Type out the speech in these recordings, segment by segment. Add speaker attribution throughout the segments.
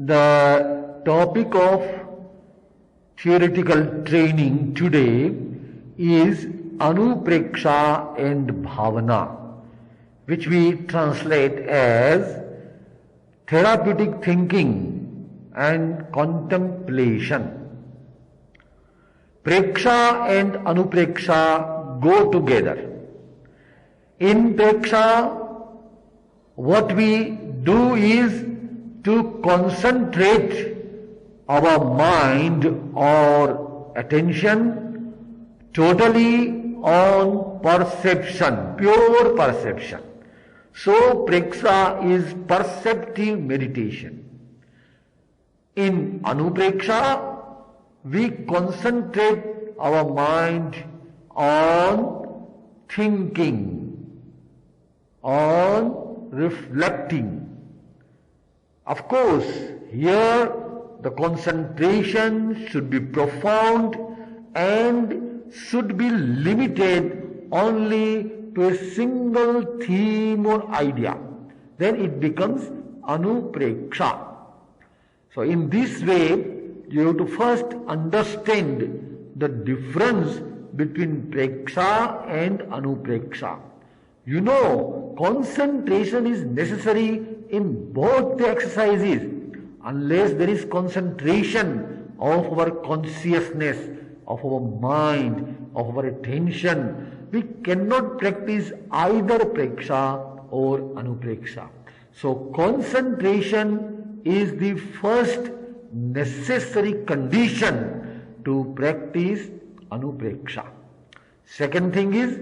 Speaker 1: The topic of theoretical training today is Anupreksha and Bhavana, which we translate as therapeutic thinking and contemplation. Preksha and Anupreksha go together. In Preksha, what we do is to concentrate our mind or attention totally on perception, pure perception. So Preksha is perceptive meditation. In Anupreksha, we concentrate our mind on thinking, on reflecting. Of course, here the concentration should be profound and should be limited only to a single theme or idea. Then it becomes Anupreksha. So in this way, you have to first understand the difference between Preksha and Anupreksha. You know, concentration is necessary in both the exercises. Unless there is concentration of our consciousness, of our mind, of our attention, we cannot practice either Preksha or Anupreksha. So concentration is the first necessary condition to practice Anupreksha. Second thing is,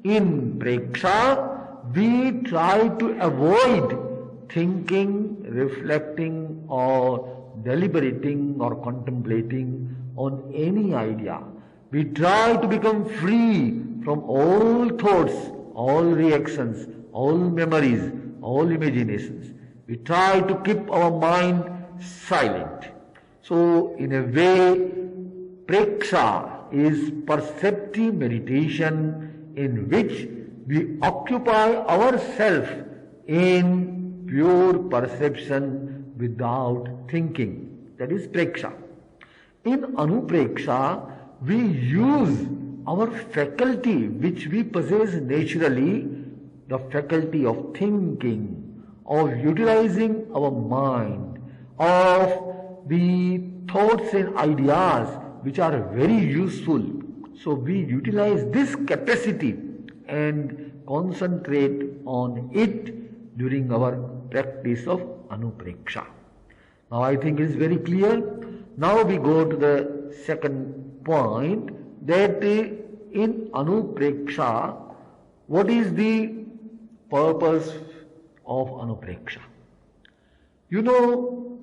Speaker 1: in Preksha, we try to avoid thinking, reflecting or deliberating or contemplating on any idea. We try to become free from all thoughts, all reactions, all memories, all imaginations. We try to keep our mind silent. So in a way, Preksha is perceptive meditation in which we occupy ourselves in pure perception without thinking. That is Preksha. In Anupreksha, we use our faculty which we possess naturally, the faculty of thinking, of utilizing our mind, of the thoughts and ideas which are very useful. So we utilize this capacity and concentrate on it during our practice of Anupreksha. Now I think it is very clear. Now we go to the second point, that in Anupreksha, what is the purpose of Anupreksha? You know,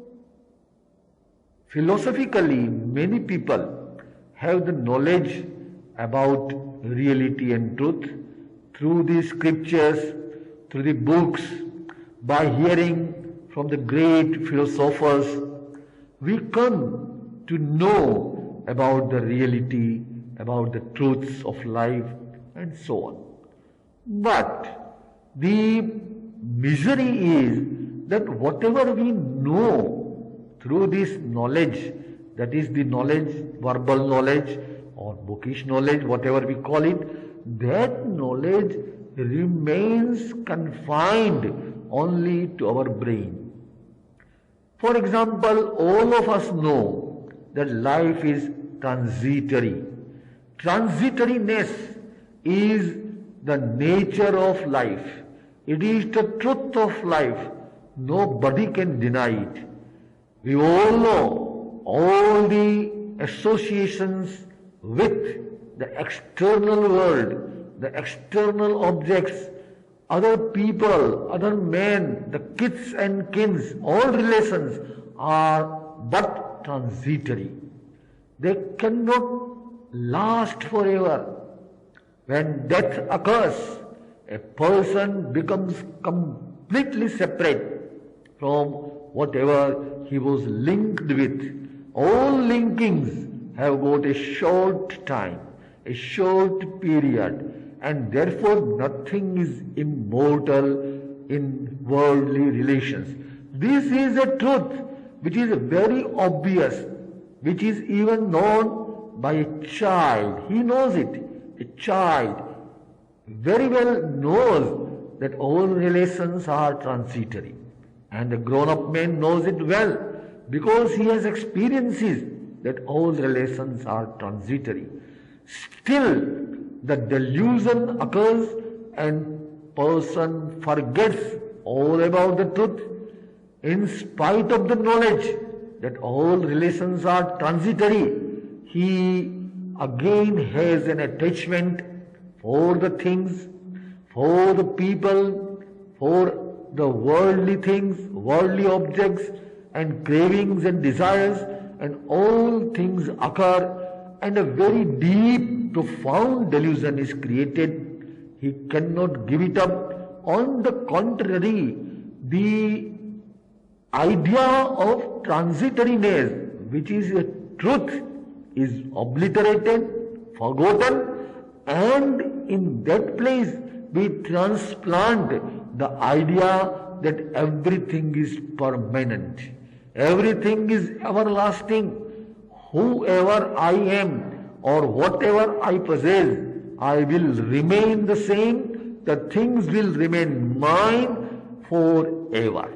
Speaker 1: philosophically, many people have the knowledge about reality and truth through the scriptures, through the books, by hearing from the great philosophers. We come to know about the reality, about the truths of life and so on. But the misery is that whatever we know through this knowledge, that is the knowledge, verbal knowledge or bookish knowledge, whatever we call it, that knowledge remains confined only to our brain. For example, all of us know that life is transitory. Transitoriness is the nature of life. It is the truth of life. Nobody can deny it. We all know all the associations with the external world, the external objects, other people, other men, the kith and kins, all relations are but transitory. They cannot last forever. When death occurs, a person becomes completely separate from whatever he was linked with. All linkings have got a short time, a short period, and therefore nothing is immortal in worldly relations. This is a truth which is very obvious, which is even known by a child. He knows it. A child very well knows that all relations are transitory. And the grown-up man knows it well because he has experiences that all relations are transitory. Still, the delusion occurs and person forgets all about the truth in spite of the knowledge that all relations are transitory. He again has an attachment for the things, for the people, for the worldly things, worldly objects and cravings and desires, and all things occur and a very deep, profound delusion is created. He cannot give it up. On the contrary, the idea of transitoriness, which is a truth, is obliterated, forgotten, and in that place we transplant the idea that everything is permanent, everything is everlasting. Whoever I am or whatever I possess, I will remain the same. The things will remain mine forever.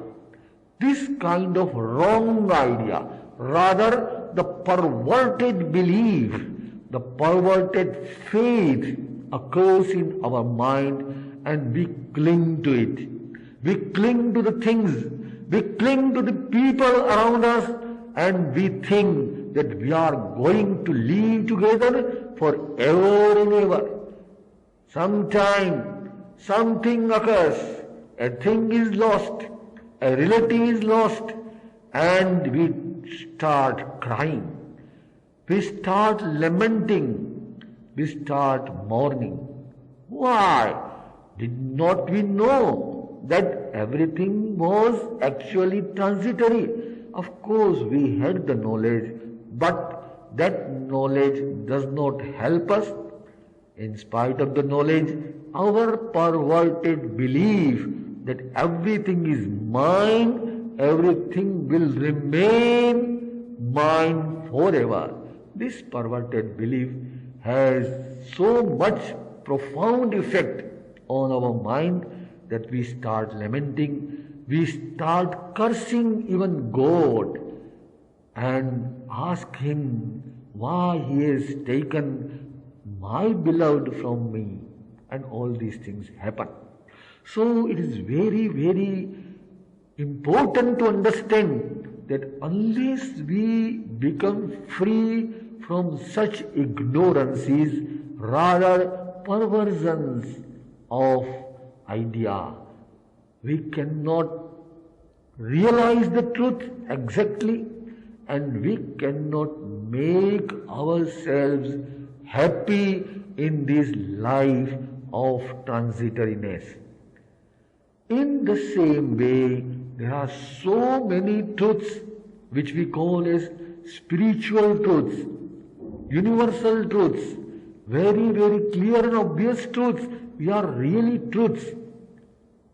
Speaker 1: This kind of wrong idea, rather the perverted belief, the perverted faith occurs in our mind and we cling to it. We cling to the things, we cling to the people around us, and we think that we are going to live together forever and ever. Sometime something occurs, a thing is lost, a relative is lost, and we start crying. We start lamenting, we start mourning. Why? Did not we know that everything was actually transitory? Of course we had the knowledge, but that knowledge does not help us. In spite of the knowledge, our perverted belief that everything is mine, everything will remain mine forever. This perverted belief has so much profound effect on our mind that we start lamenting, we start cursing even God and ask Him why He has taken my beloved from me, and all these things happen. So it is very, very important to understand that unless we become free from such ignorances, rather perversions of idea, we cannot realize the truth exactly, and we cannot make ourselves happy in this life of transitoriness. In the same way, there are so many truths which we call as spiritual truths, universal truths, very, very clear and obvious truths. We are really truths.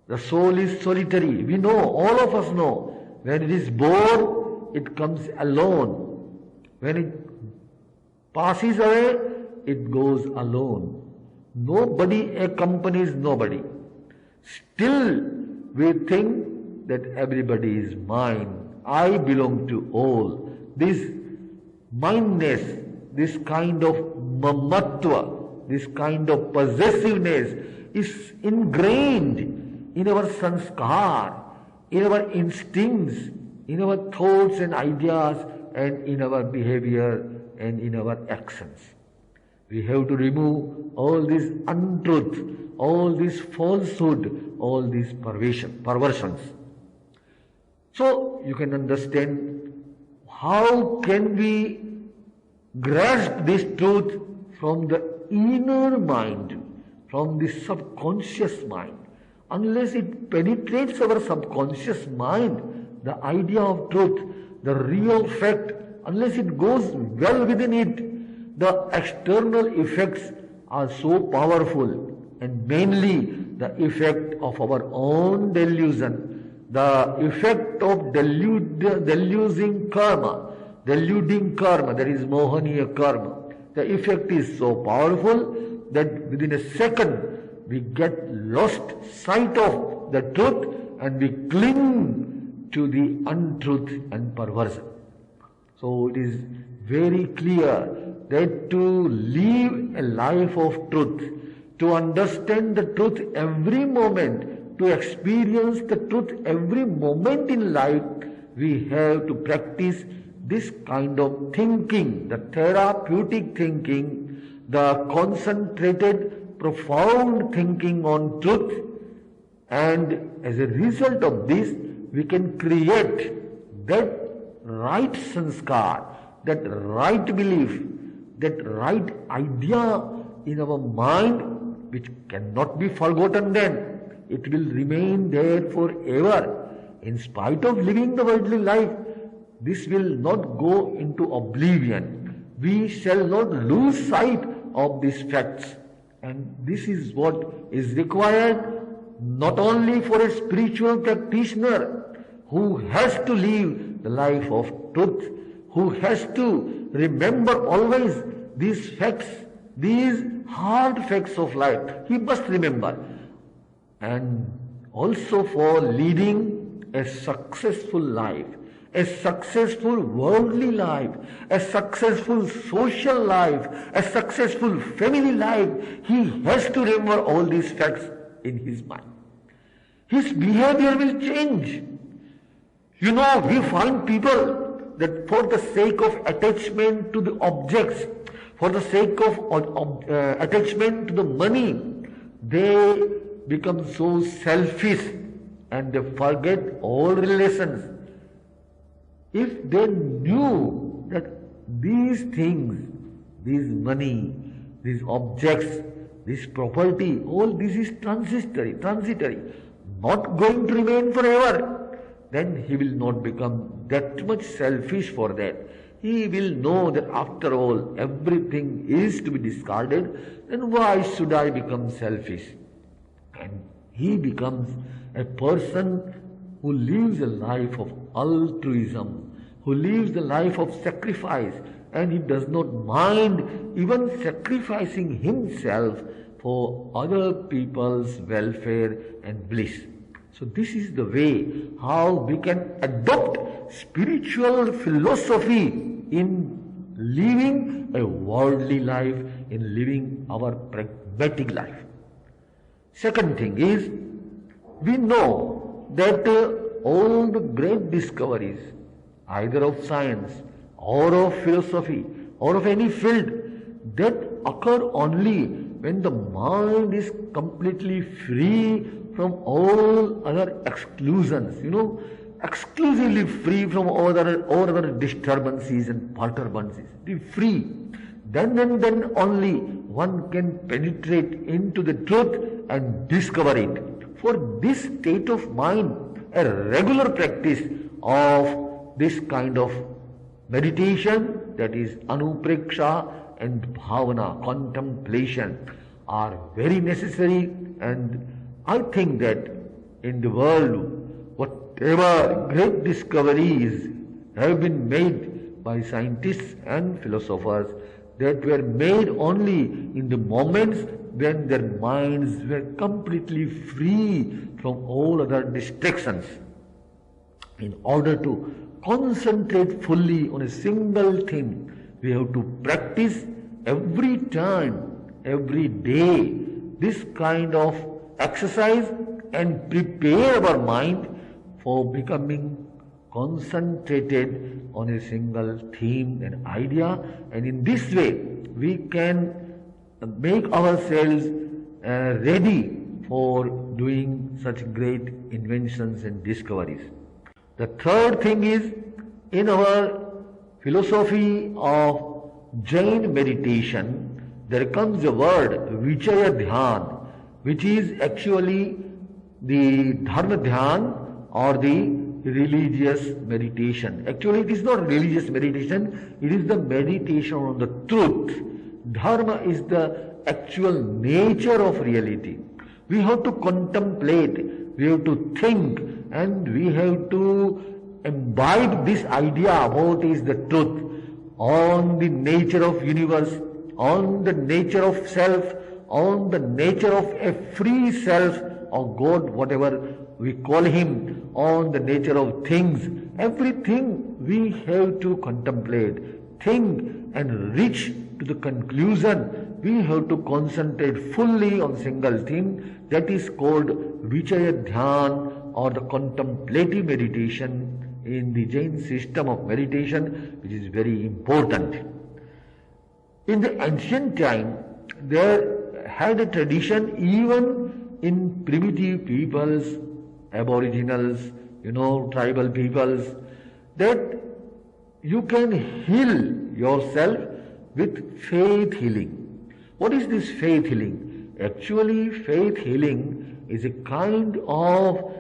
Speaker 1: The soul is solitary. We know, all of us know. When it is born, it comes alone. When it passes away, it goes alone. Nobody accompanies nobody. Still, we think that everybody is mine. I belong to all. This mindness, this kind of mamatva, this kind of possessiveness is ingrained in our sanskar, in our instincts, in our thoughts and ideas, and in our behavior and in our actions. We have to remove all this untruth, all this falsehood, all these perversions. So you can understand how can we grasp this truth from the inner mind, from the subconscious mind. Unless it penetrates our subconscious mind, the idea of truth, the real fact, unless it goes well within it, the external effects are so powerful, and mainly the effect of our own delusion, the effect of deluding karma, that is Mohaniya karma. The effect is so powerful that within a second we get lost sight of the truth and we cling to the untruth and perversion. So it is very clear that to live a life of truth, to understand the truth every moment, to experience the truth every moment in life, we have to practice this kind of thinking, the therapeutic thinking, the concentrated, profound thinking on truth. And as a result of this, we can create that right sanskar, that right belief, that right idea in our mind, which cannot be forgotten then. It will remain there forever. In spite of living the worldly life, this will not go into oblivion. We shall not lose sight of these facts. And this is what is required not only for a spiritual practitioner who has to live the life of truth, who has to remember always these facts, these hard facts of life. He must remember. And also for leading a successful life, a successful worldly life, a successful social life, a successful family life, he has to remember all these facts in his mind. His behavior will change. You know, we find people that for the sake of attachment to the objects, for the sake of attachment to the money, they become so selfish and they forget all relations. If they knew that these things, these money, these objects, this property, all this is transitory, not going to remain forever, then he will not become that much selfish for that. He will know that after all, everything is to be discarded, then why should I become selfish? And he becomes a person who lives a life of altruism, who lives the life of sacrifice, and he does not mind even sacrificing himself for other people's welfare and bliss. So this is the way how we can adopt spiritual philosophy in living a worldly life, in living our pragmatic life. Second thing is, we know that all the great discoveries, either of science or of philosophy or of any field, that occur only when the mind is completely free from all other exclusions, exclusively free from all other disturbances and perturbances. Be free. Then and then only one can penetrate into the truth and discover it. For this state of mind, a regular practice of this kind of meditation, that is anupreksha and bhavana, contemplation, are very necessary. And I think that in the world, whatever great discoveries have been made by scientists and philosophers, that were made only in the moments when their minds were completely free from all other distractions. In order to concentrate fully on a single thing, we have to practice every time, every day, this kind of exercise and prepare our mind for becoming concentrated on a single theme and idea. And in this way, we can make ourselves ready for doing such great inventions and discoveries. The third thing is, in our philosophy of Jain meditation, there comes a word Vichaya Dhyan, which is actually the Dharma Dhyan or the religious meditation. Actually, it is not religious meditation, it is the meditation on the truth. Dharma is the actual nature of reality. We have to contemplate, we have to think and we have to imbibe this idea about is the truth on the nature of universe, on the nature of self, on the nature of a free self or God, whatever we call him, on the nature of things. Everything we have to contemplate, think and reach to the conclusion. We have to concentrate fully on single thing, that is called Vichaya Dhyan or the contemplative meditation in the Jain system of meditation, which is very important. In the ancient time, there had a tradition even in primitive peoples, aboriginals, tribal peoples, that you can heal yourself with faith healing. What is this faith healing? Actually, faith healing is a kind of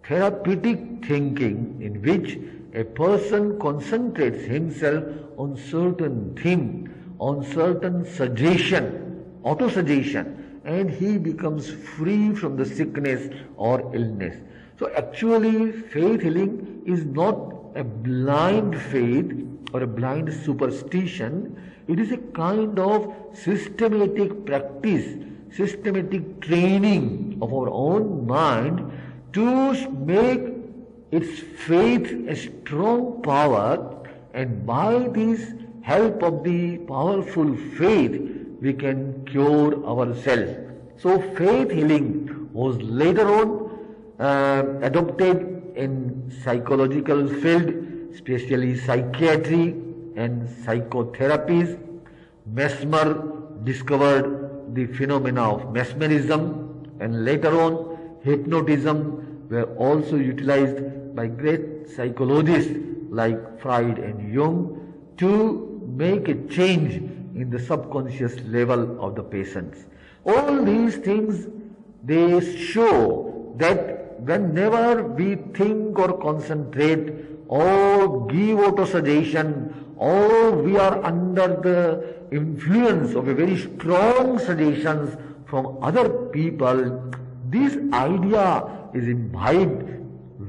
Speaker 1: therapeutic thinking in which a person concentrates himself on certain theme, on certain suggestion, auto-suggestion, and he becomes free from the sickness or illness. So actually, faith healing is not a blind faith or a blind superstition. It is a kind of systematic practice, systematic training of our own mind to make its faith a strong power, and by this help of the powerful faith we can cure ourselves. So faith healing was later on adopted in psychological field, especially psychiatry and psychotherapies. Mesmer discovered the phenomena of mesmerism, and later on hypnotism were also utilized by great psychologists like Freud and Jung to make a change in the subconscious level of the patients. All these things, they show that whenever we think or concentrate or give auto-suggestion, or we are under the influence of a very strong suggestions from other people, this idea is imbibed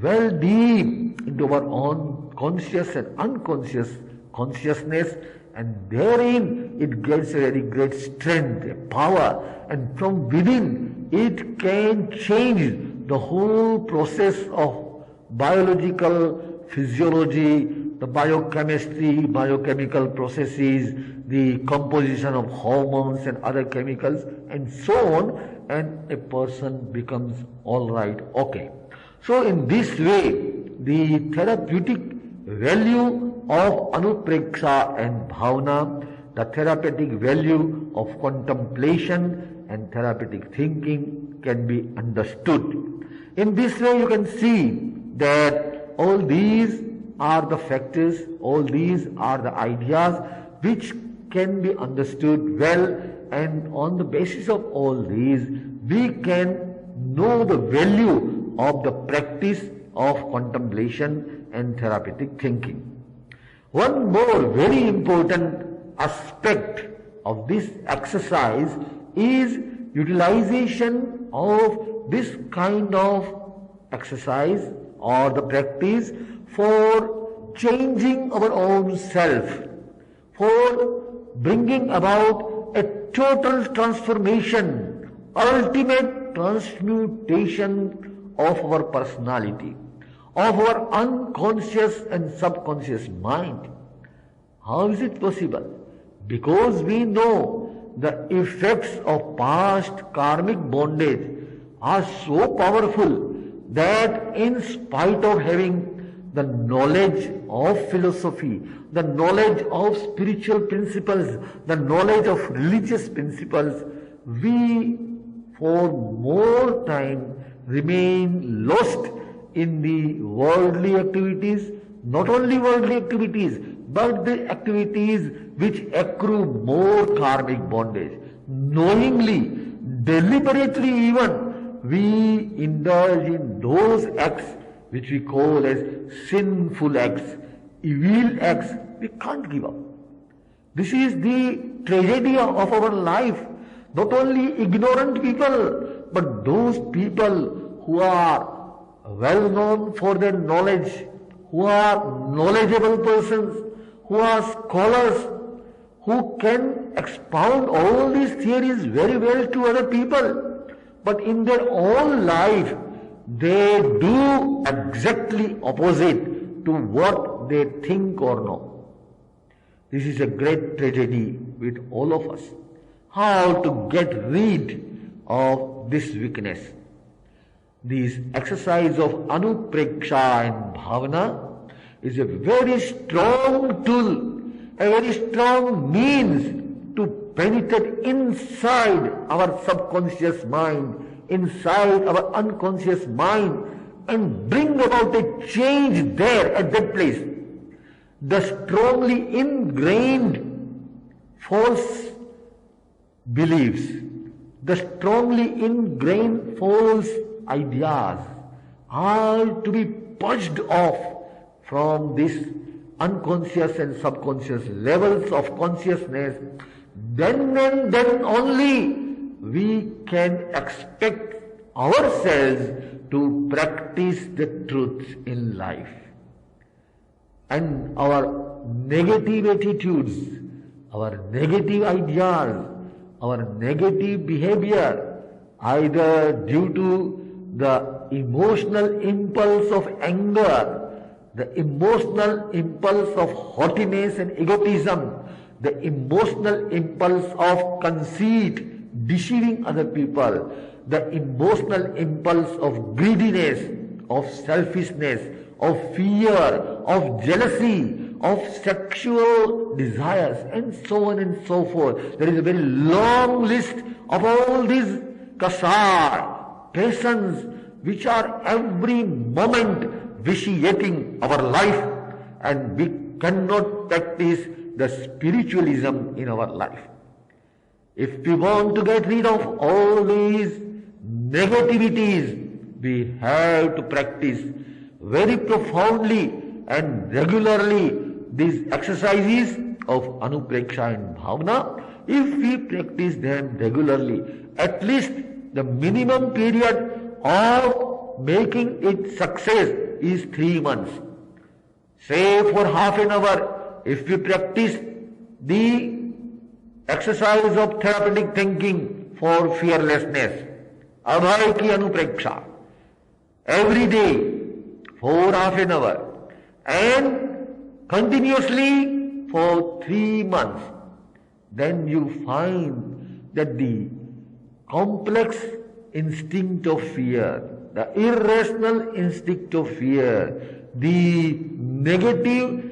Speaker 1: well deep into our own conscious and unconscious consciousness, and therein it gets a very great strength, a power, and from within it can change the whole process of biological physiology, the biochemistry, biochemical processes, the composition of hormones and other chemicals, and so on, and a person becomes all right, okay. So in this way, the therapeutic value of anupreksha and bhavana, the therapeutic value of contemplation and therapeutic thinking can be understood. In this way, you can see that all these are the factors, all these are the ideas which can be understood well, and on the basis of all these, we can know the value of the practice of contemplation and therapeutic thinking. One more very important aspect of this exercise is utilization of this kind of exercise or the practice for changing our own self, for bringing about a total transformation, ultimate transmutation of our personality, of our unconscious and subconscious mind. How is it possible? Because we know the effects of past karmic bondage are so powerful that in spite of having the knowledge of philosophy, the knowledge of spiritual principles, the knowledge of religious principles, we for more time remain lost in the worldly activities, not only worldly activities, but the activities which accrue more karmic bondage. Knowingly, deliberately even, we indulge in those acts which we call as sinful acts, evil acts. We can't give up. This is the tragedy of our life. Not only ignorant people, but those people who are well known for their knowledge, who are knowledgeable persons, who are scholars, who can expound all these theories very well to other people. But in their own life, they do exactly opposite to what they think or know. This is a great tragedy with all of us. How to get rid of this weakness? This exercise of anupreksha and bhavana is a very strong tool, a very strong means to penetrate inside our subconscious mind, inside our unconscious mind, and bring about a change there at that place. The strongly ingrained false beliefs, the strongly ingrained false ideas are to be purged off from this unconscious and subconscious levels of consciousness. Then and then only we can expect ourselves to practice the truth in life. And our negative attitudes, our negative ideas, our negative behavior, either due to the emotional impulse of anger, the emotional impulse of haughtiness and egotism, the emotional impulse of conceit, deceiving other people, the emotional impulse of greediness, of selfishness, of fear, of jealousy, of sexual desires, and so on and so forth. There is a very long list of all these kasar, passions, which are every moment vitiating our life, and we cannot practice the spiritualism in our life. If we want to get rid of all these negativities, we have to practice very profoundly and regularly these exercises of anupreksha and bhavana. If we practice them regularly, at least the minimum period of making it success is 3 months. Say for half an hour, if we practice the exercise of therapeutic thinking for fearlessness, abhay ki anupreksha, every day for half an hour and continuously for 3 months, then you find that the complex instinct of fear, the irrational instinct of fear, the negative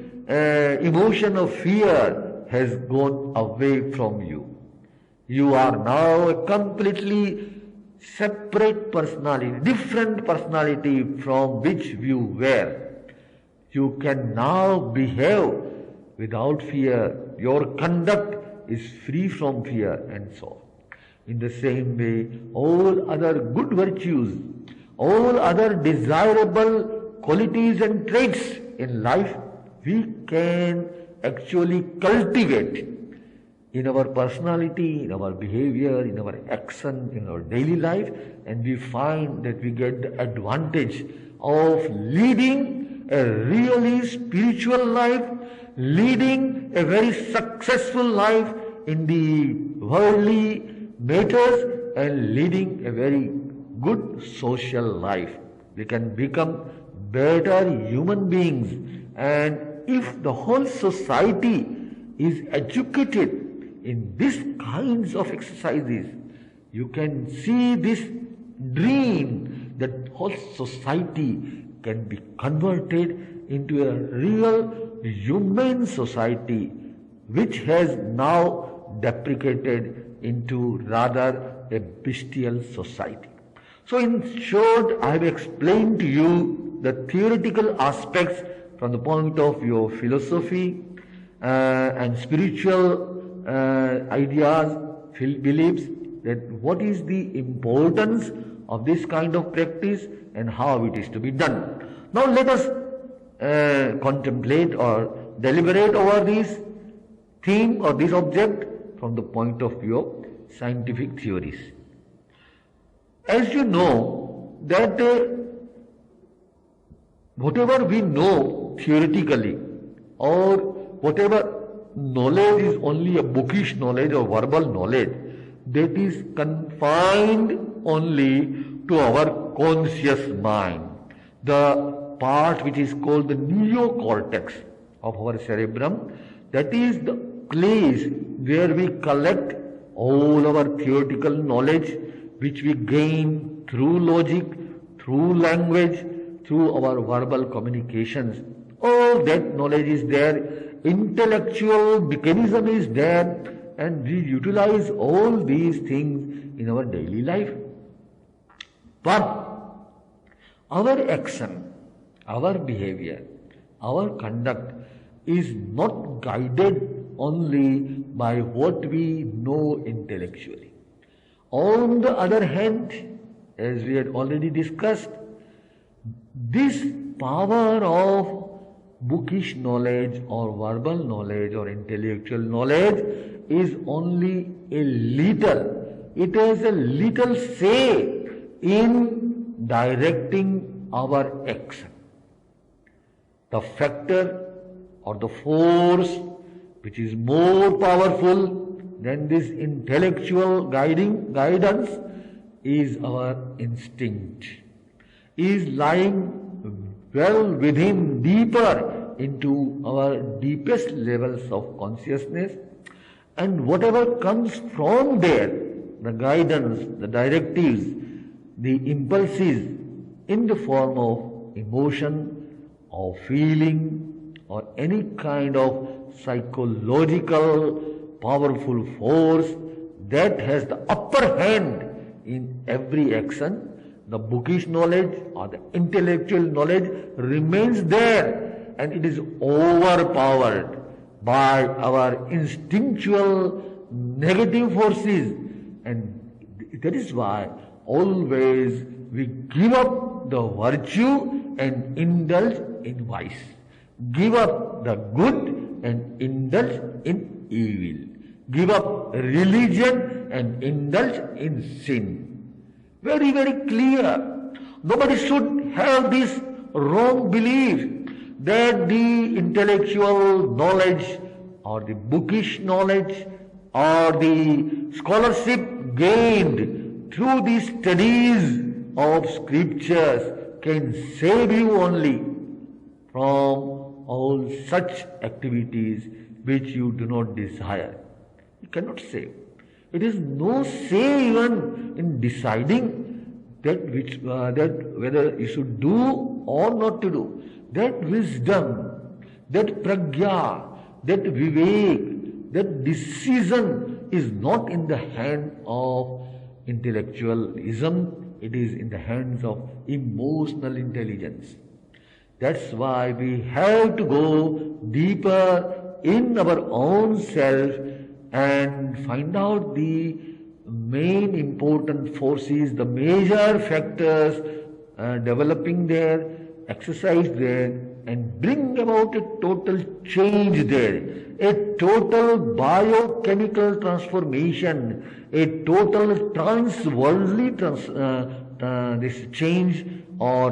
Speaker 1: emotion of fear has gone away from you. You are now a completely separate personality, different personality from which you were. You can now behave without fear. Your conduct is free from fear, and so on. In the same way, all other good virtues, all other desirable qualities and traits in life, we can actually cultivate in our personality, in our behavior, in our action, in our daily life, and we find that we get the advantage of leading a really spiritual life, leading a very successful life in the worldly matters, and leading a very good social life. We can become better human beings, and if the whole society is educated in these kinds of exercises, you can see this dream that whole society can be converted into a real humane society, which has now deprecated into rather a bestial society. So in short, I have explained to you the theoretical aspects from the point of view of philosophy and spiritual ideas, beliefs, that what is the importance of this kind of practice and how it is to be done. Now let us contemplate or deliberate over this theme or this object from the point of view of scientific theories. As you know that whatever we know theoretically, or whatever knowledge is only a bookish knowledge or verbal knowledge, that is confined only to our conscious mind, the part which is called the neocortex of our cerebrum. That is the place where we collect all our theoretical knowledge which we gain through logic, through language, through our verbal communications. All that knowledge is there, intellectual mechanism is there, and we utilize all these things in our daily life. But our action, our behavior, our conduct is not guided only by what we know intellectually. On the other hand, as we had already discussed, this power of bookish knowledge or verbal knowledge or intellectual knowledge is only a little. It has a little say in directing our action. The factor or the force which is more powerful than this intellectual guidance is our instinct, is lying well within, deeper into our deepest levels of consciousness, and whatever comes from there, the guidance, the directives, the impulses in the form of emotion or feeling or any kind of psychological powerful force that has the upper hand in every action, the bookish knowledge or the intellectual knowledge remains there, and it is overpowered by our instinctual negative forces. And that is why always we give up the virtue and indulge in vice, give up the good and indulge in evil, give up religion and indulge in sin. Very, very clear. Nobody should have this wrong belief that the intellectual knowledge or the bookish knowledge or the scholarship gained through the studies of scriptures can save you only from all such activities which you do not desire. You cannot save. It is no say even in deciding that whether you should do or not to do. That wisdom, that pragya, that vivek, that decision is not in the hand of intellectualism, it is in the hands of emotional intelligence. That's why we have to go deeper in our own self and find out the main important forces, the major factors developing there, exercise there, and bring about a total change there, a total biochemical transformation, a total trans-worldly this change or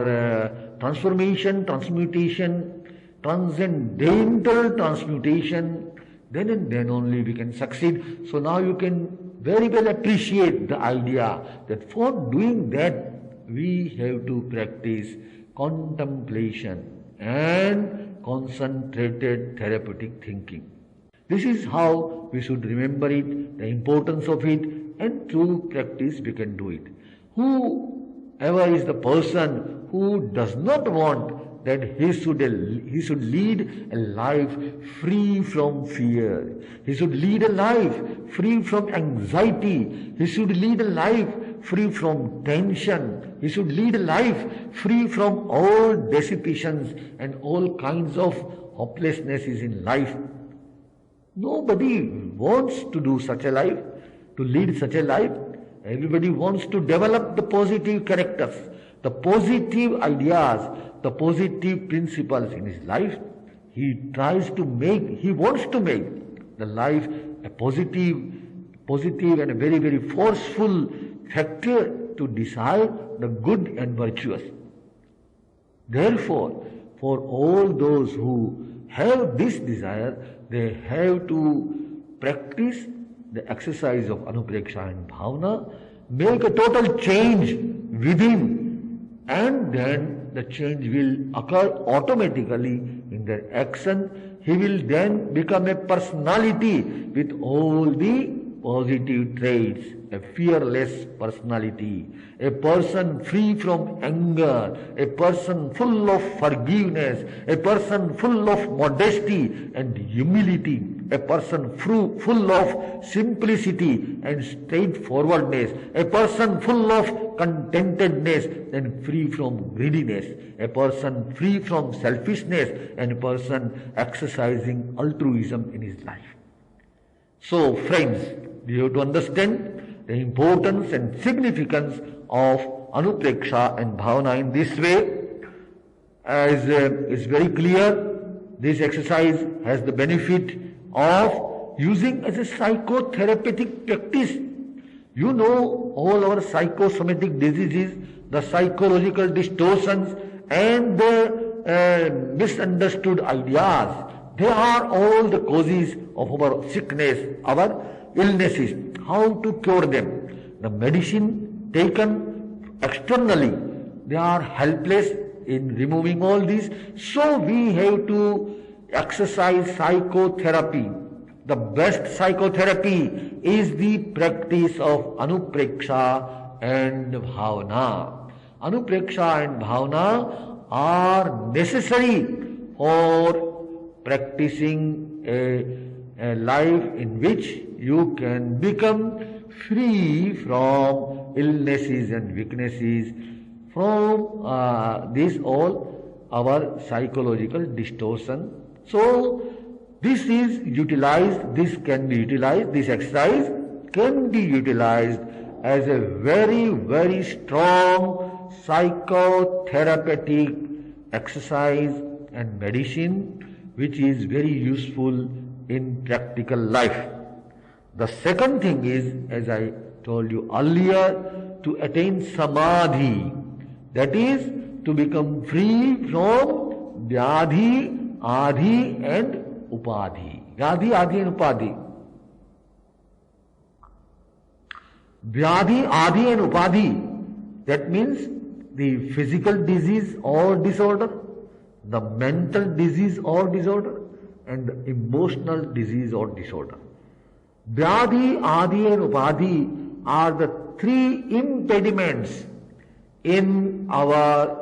Speaker 1: transformation, transmutation, transcendental transmutation. Then and then only we can succeed. So now you can very well appreciate the idea that for doing that we have to practice contemplation and concentrated therapeutic thinking. This is how we should remember it, the importance of it, and through practice we can do it. Whoever is the person who does not want that he should lead a life free from fear. He should lead a life free from anxiety. He should lead a life free from tension. He should lead a life free from all dissipations and all kinds of hopelessnesses in life. Nobody wants to do such a life, to lead such a life. Everybody wants to develop the positive characters, the positive ideas, the positive principles in his life. He wants to make the life a positive and a very, very forceful factor to decide the good and virtuous. Therefore, for all those who have this desire, they have to practice the exercise of anupreksha and bhavana, make a total change within, and then the change will occur automatically in their action. He will then become a personality with all the positive traits, a fearless personality, a person free from anger, a person full of forgiveness, a person full of modesty and humility, a person full of simplicity and straightforwardness, a person full of contentedness and free from greediness, a person free from selfishness, and a person exercising altruism in his life. So friends, we have to understand the importance and significance of anupreksha and bhavana in this way. As is very clear, this exercise has the benefit of using as a psychotherapeutic practice. You know all our psychosomatic diseases, the psychological distortions and the misunderstood ideas. They are all the causes of our sickness, our illnesses. How to cure them? The medicine taken externally, they are helpless in removing all these. So we have to exercise psychotherapy. The best psychotherapy is the practice of anupreksha and bhavana. Anupreksha and bhavana are necessary for practicing a life in which you can become free from illnesses and weaknesses, from this all our psychological distortion. So this is utilized, this can be utilized, this exercise can be utilized as a very, very strong psychotherapeutic exercise and medicine which is very useful in practical life. The second thing is, as I told you earlier, to attain samadhi, that is to become free from vyadhi, adhi and upadhi. Vyadhi, adhi and upadhi. Vyadhi, adhi and upadhi, that means the physical disease or disorder, the mental disease or disorder, and the emotional disease or disorder. Vyadhi, adi and upadhi are the three impediments in our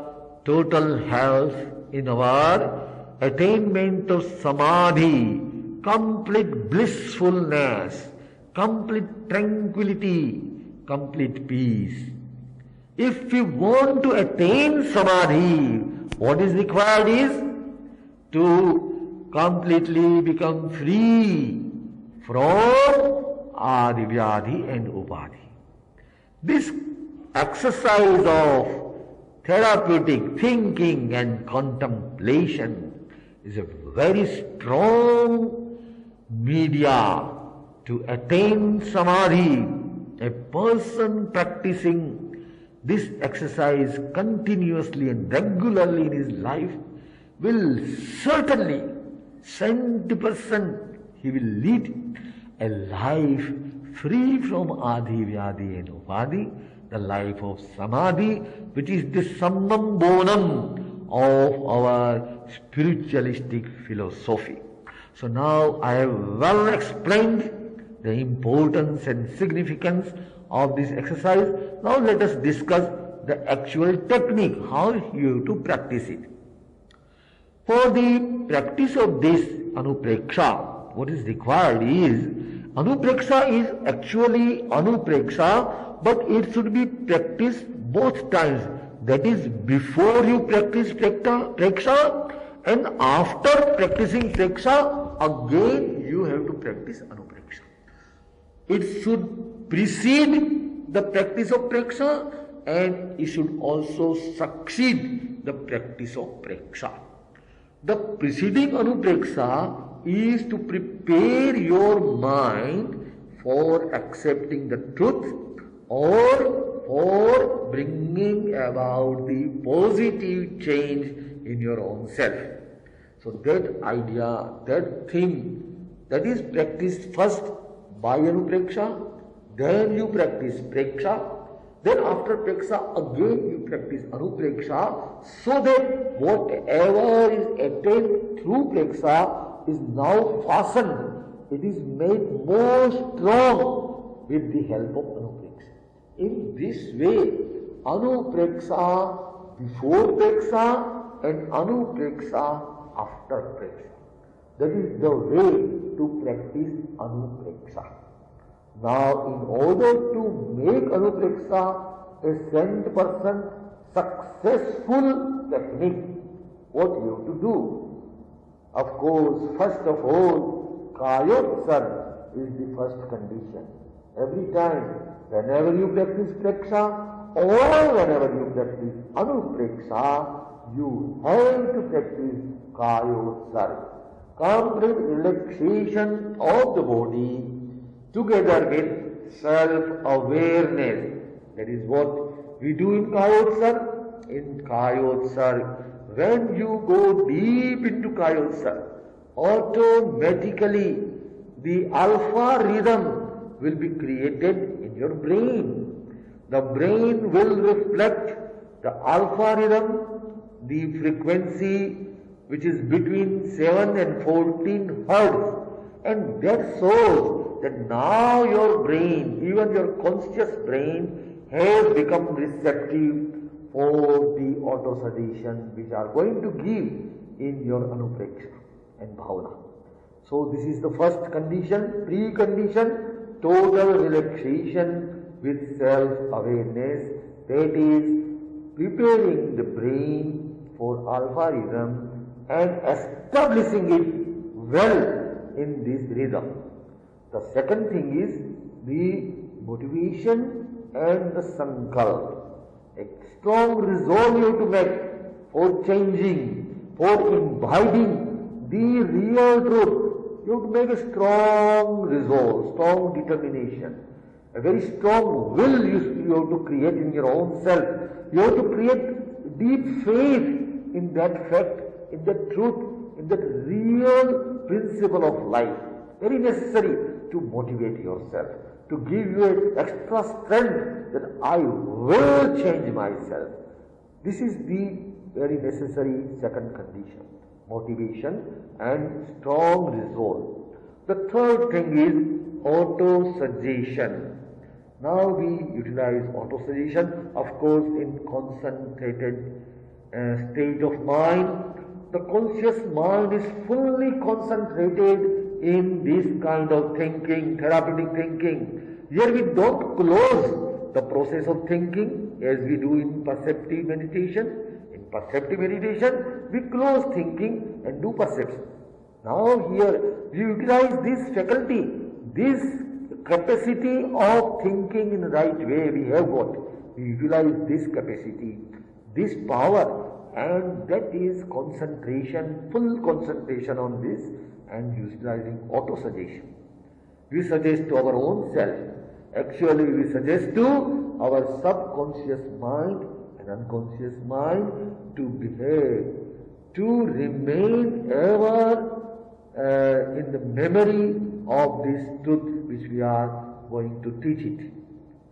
Speaker 1: total health, in our attainment of samadhi, complete blissfulness, complete tranquility, complete peace. If we want to attain samadhi, what is required is to completely become free from adi, vyadhi and upadhi. This exercise of therapeutic thinking and contemplation is a very strong media to attain samadhi. A person practicing this exercise continuously and regularly in his life will certainly 70% he will lead a life free from adi, vyadhi and upadhi, the life of samadhi, which is the summum bonum of our spiritualistic philosophy. So now I have well explained the importance and significance of this exercise. Now let us discuss the actual technique, how you have to practice it. For the practice of this anupreksha, what is required is, anupreksha is actually anupreksha, but it should be practiced both times. That is, before you practice preksha and after practicing preksha, again you have to practice anupreksha. It should precede the practice of preksha and it should also succeed the practice of preksha. The preceding anupreksha is to prepare your mind for accepting the truth or for bringing about the positive change in your own self. So that idea, that thing, that is practiced first by anupreksha, then you practice preksha, then after preksha again you practice anupreksha, so that whatever is attained through preksha is now fastened, it is made more strong with the help of anupreksha. In this way, anupreksha before preksha and anupreksha after preksha. That is the way to practice anupreksha. Now, in order to make anupreksha a 100% successful technique, what you have to do? Of course, first of all, kayotsar is the first condition. Every time, whenever you practice preksha or whenever you practice anupreksha, you have to practice kayotsar. Complete relaxation of the body together with self-awareness. That is what we do in kayotsar. In kayotsar, when you go deep into kayotsar, automatically the alpha rhythm will be created in your brain. The brain will reflect the alpha rhythm, the frequency which is between 7 and 14 hertz, and that shows that now your brain, even your conscious brain, has become receptive for the auto-suggestion which are going to give in your anupreksha and bhavana. So this is the first condition, precondition, total relaxation with self-awareness, that is preparing the brain for alpha rhythm and establishing it well in this rhythm. The second thing is the motivation and the sankalp. A strong resolve you have to make for changing, for imbibing the real truth. You have to make a strong resolve, strong determination. A very strong will you have to create in your own self. You have to create deep faith in that fact, in that truth, in that real principle of life. Very necessary to motivate yourself, to give you an extra strength that I will change myself. This is the very necessary second condition, motivation and strong resolve. The third thing is auto-suggestion. Now we utilize auto-suggestion, of course, in concentrated state of mind. The conscious mind is fully concentrated in this kind of thinking, therapeutic thinking. Here we don't close the process of thinking as we do in perceptive meditation. In perceptive meditation, we close thinking and do perception. Now here we utilize this faculty, this capacity of thinking in the right way we have got. We utilize this capacity, this power, and that is concentration, full concentration on this, and utilizing auto-suggestion. We suggest to our own self. Actually, we suggest to our subconscious mind and unconscious mind to behave, to remain ever in the memory of this truth which we are going to teach it.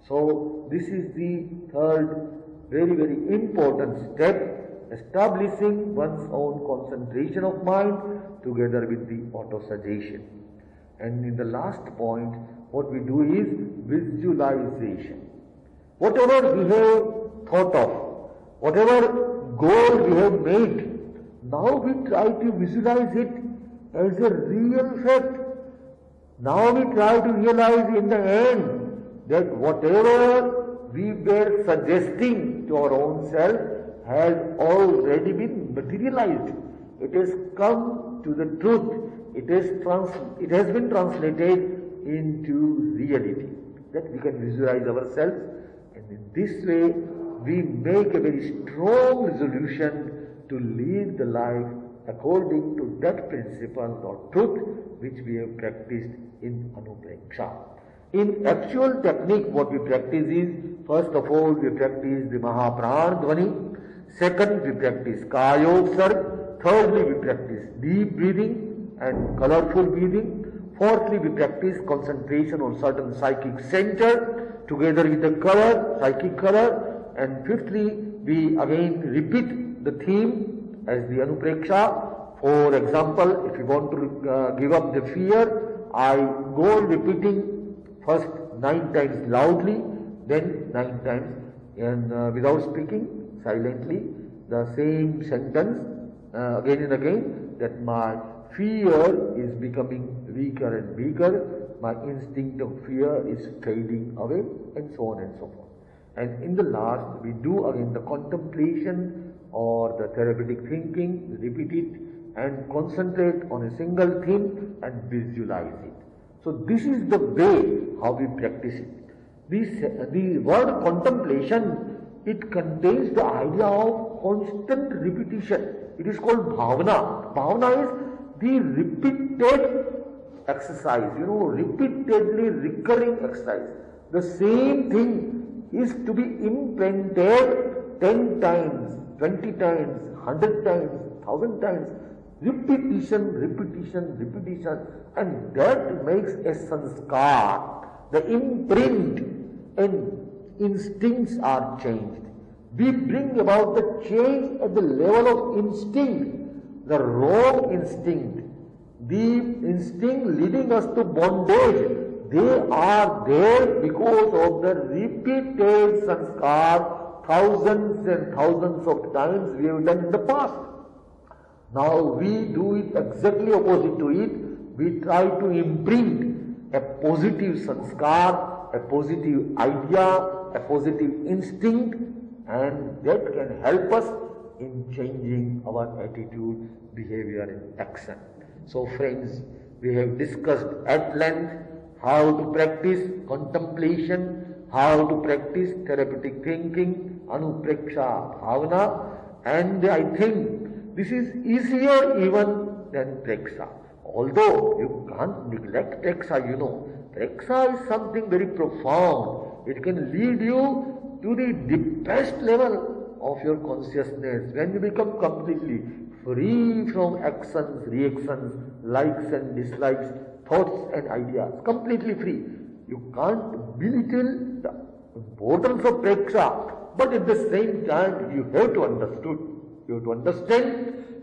Speaker 1: So, this is the third very, very important step, establishing one's own concentration of mind together with the auto-suggestion. And in the last point, what we do is visualization. Whatever we have thought of, whatever goal we have made, now we try to visualize it as a real fact. Now we try to realize in the end that whatever we were suggesting to our own self has already been materialized. It has come to the truth. It has been translated into reality. That we can visualize ourselves, and in this way we make a very strong resolution to lead the life according to that principle or truth which we have practiced in Anupreksha. In actual technique, what we practice is, first of all, we practice the Mahapran Dhvani. Second, we practice Kayosarg. Thirdly, we practice deep breathing and colorful breathing. Fourthly, we practice concentration on certain psychic center together with the color, psychic color. And fifthly, we again repeat the theme as the Anupreksha. For example, if you want to give up the fear, I go on repeating first 9 times loudly, then 9 times and without speaking, silently, the same sentence again and again, that my fear is becoming weaker and weaker, my instinct of fear is fading away, and so on and so forth. And in the last, we do again the contemplation or the therapeutic thinking, repeat it and concentrate on a single theme and visualize it. So this is the way how we practice it. The word contemplation, it contains the idea of constant repetition. It is called bhavana. Bhavana is the repeated exercise, repeatedly recurring exercise. The same thing is to be imprinted 10 times, 20 times, 100 times, 1,000 times. Repetition, repetition, repetition, and that makes a sanskar. The imprint and instincts are changed. We bring about the change at the level of instinct, the wrong instinct, the instinct leading us to bondage. They are there because of the repeated sanskar, thousands and thousands of times we have done in the past. Now we do it exactly opposite to it. We try to imprint a positive sanskar, a positive idea, a positive instinct, and that can help us in changing our attitude, behavior and action. So friends, we have discussed at length how to practice contemplation, how to practice therapeutic thinking, anupreksha bhavana, and I think this is easier even than preksha. Although you can't neglect preksha, Preksha is something very profound. It can lead you to the deepest level of your consciousness when you become completely free from actions, reactions, likes and dislikes, thoughts and ideas. Completely free. You can't belittle the importance of preksha, but at the same time you have to understand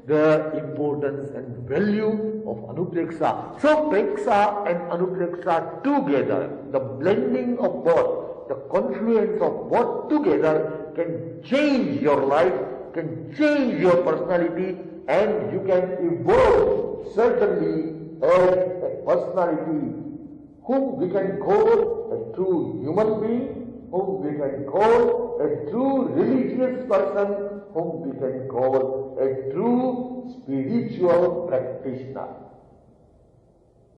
Speaker 1: the importance and value of anupreksha. So preksha and anupreksha together, the blending of both, the confluence of both together can change your life, can change your personality, and you can evolve certainly as a personality whom we can call a true human being, whom we can call a true religious person, whom we can call a true spiritual practitioner.